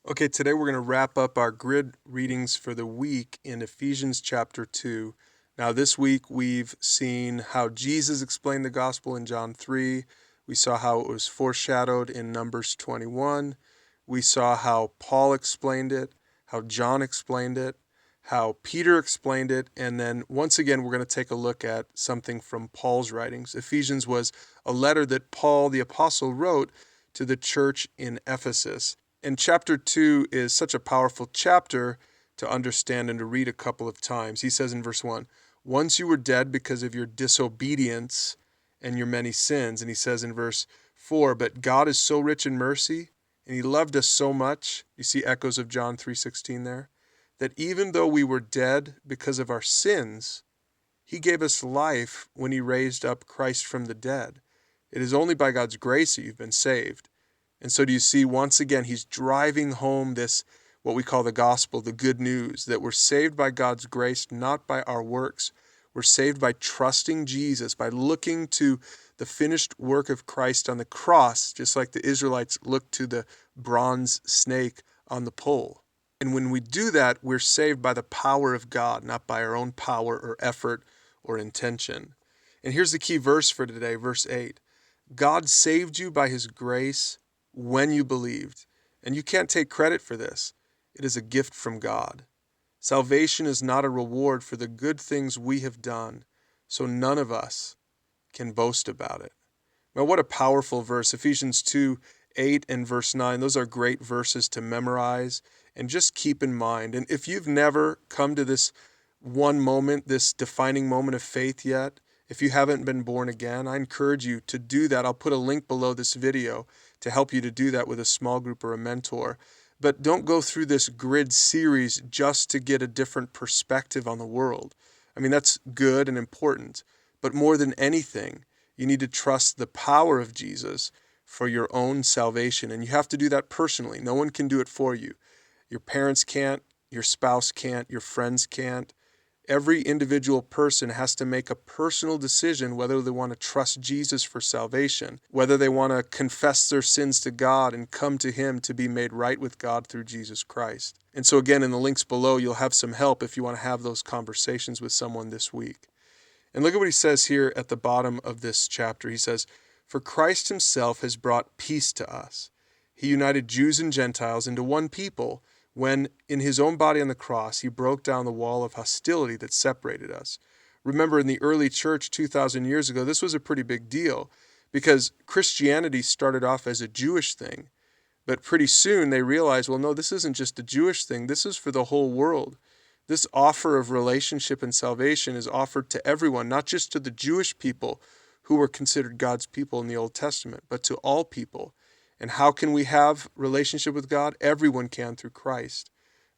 Okay, today we're going to wrap up our grid readings for the week in Ephesians chapter 2. Now, this week we've seen how Jesus explained the gospel in John 3. We saw how it was foreshadowed in Numbers 21. We saw how Paul explained it, how John explained it, how Peter explained it, and then once again we're going to take a look at something from Paul's writings. Ephesians was a letter that Paul the apostle wrote to the church in Ephesus. And chapter 2 is such a powerful chapter to understand and to read a couple of times. He says in verse 1, once you were dead because of your disobedience and your many sins. And he says in verse 4, but God is so rich in mercy, and he loved us so much, you see echoes of John 3:16 there, that even though we were dead because of our sins, he gave us life when he raised up Christ from the dead. It is only by God's grace that you've been saved. And so do you see, once again, he's driving home this, what we call the gospel, the good news, that we're saved by God's grace, not by our works. We're saved by trusting Jesus, by looking to the finished work of Christ on the cross, just like the Israelites looked to the bronze snake on the pole. And when we do that, we're saved by the power of God, not by our own power or effort or intention. And here's the key verse for today, verse 8. God saved you by his grace when you believed. And you can't take credit for this. It is a gift from God. Salvation is not a reward for the good things we have done, so none of us can boast about it. Now, what a powerful verse. Ephesians 2:8 and verse 9, those are great verses to memorize and just keep in mind. And if you've never come to this one moment, this defining moment of faith yet, if you haven't been born again, I encourage you to do that. I'll put a link below this video to help you to do that with a small group or a mentor. But don't go through this grid series just to get a different perspective on the world. I mean, that's good and important. But more than anything, you need to trust the power of Jesus for your own salvation. And you have to do that personally. No one can do it for you. Your parents can't, your spouse can't, your friends can't. Every individual person has to make a personal decision whether they want to trust Jesus for salvation, whether they want to confess their sins to God and come to him to be made right with God through Jesus Christ. And so again, in the links below, you'll have some help if you want to have those conversations with someone this week. And look at what he says here at the bottom of this chapter. He says, for Christ himself has brought peace to us. He united Jews and Gentiles into one people when, in his own body on the cross, he broke down the wall of hostility that separated us. Remember, in the early church 2,000 years ago, this was a pretty big deal because Christianity started off as a Jewish thing. But pretty soon they realized, well, no, this isn't just a Jewish thing. This is for the whole world. This offer of relationship and salvation is offered to everyone, not just to the Jewish people who were considered God's people in the Old Testament, but to all people. And how can we have relationship with God? Everyone can through Christ.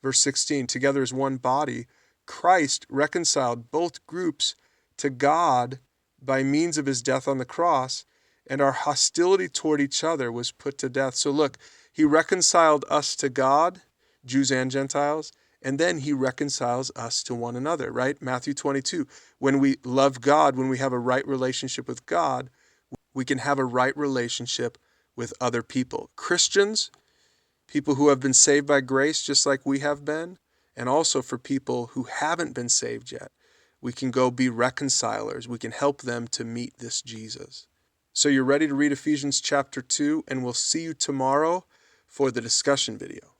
Verse 16, together as one body, Christ reconciled both groups to God by means of his death on the cross, and our hostility toward each other was put to death. So look, he reconciled us to God, Jews and Gentiles, and then he reconciles us to one another, right? Matthew 22, when we love God, when we have a right relationship with God, we can have a right relationship with other people. Christians, people who have been saved by grace just like we have been, and also for people who haven't been saved yet. We can go be reconcilers. We can help them to meet this Jesus. So you're ready to read Ephesians chapter 2, and we'll see you tomorrow for the discussion video.